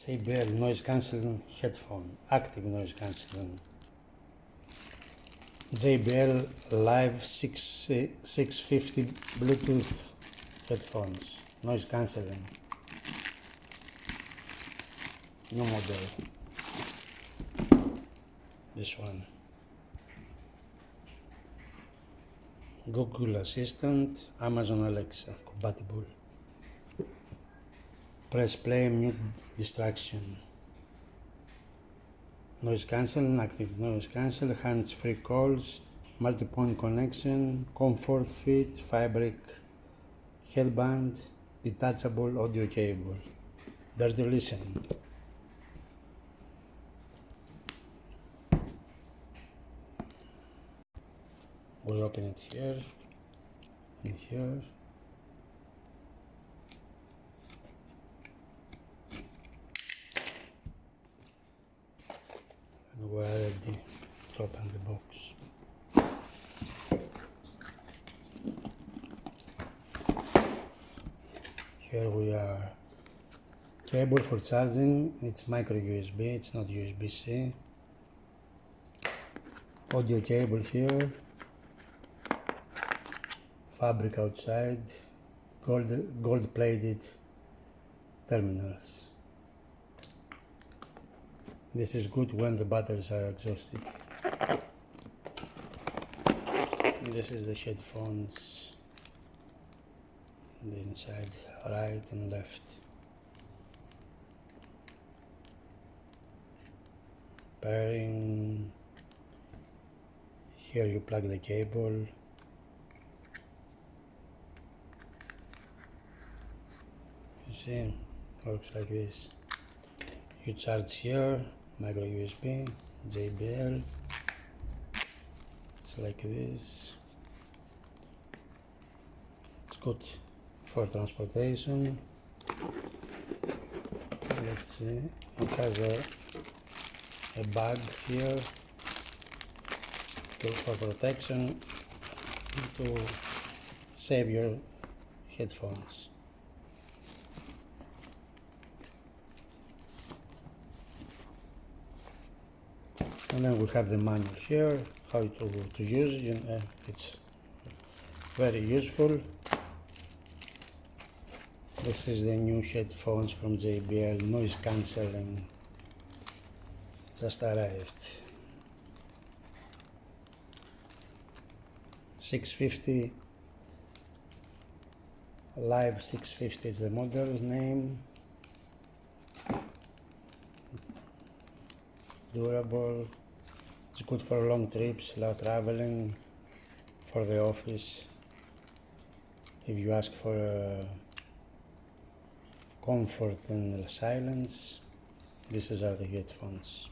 JBL noise cancelling headphone, active noise cancelling. JBL Live650 Bluetooth headphones, noise cancelling. New model. This one. Google Assistant, Amazon Alexa compatible. Press play, mute distraction. Noise cancel, active noise cancel, hands-free calls, multi-point connection, comfort fit, fabric headband, detachable audio cable. Dare to listen. We open it here and here. And we're ready to open the box. Here we are. Cable for charging, it's micro USB, it's not USB-C. Audio cable here. Fabric outside. Gold plated terminals. This is good when the batteries are exhausted. And this is the headphones. The inside, right and left. Pairing. Here you plug the cable. You see, works like this. You charge here, micro USB, JBL. It's like this. It's good for transportation. Let's see, it has a bag here for protection, to save your headphones. And then we have the manual here, how to use it. It's very useful. This is the new headphones from JBL, noise cancelling. Just arrived. 650 Live650 is the model name. Durable. It's good for long trips, long traveling, for the office. If you ask for comfort and silence, these are the headphones.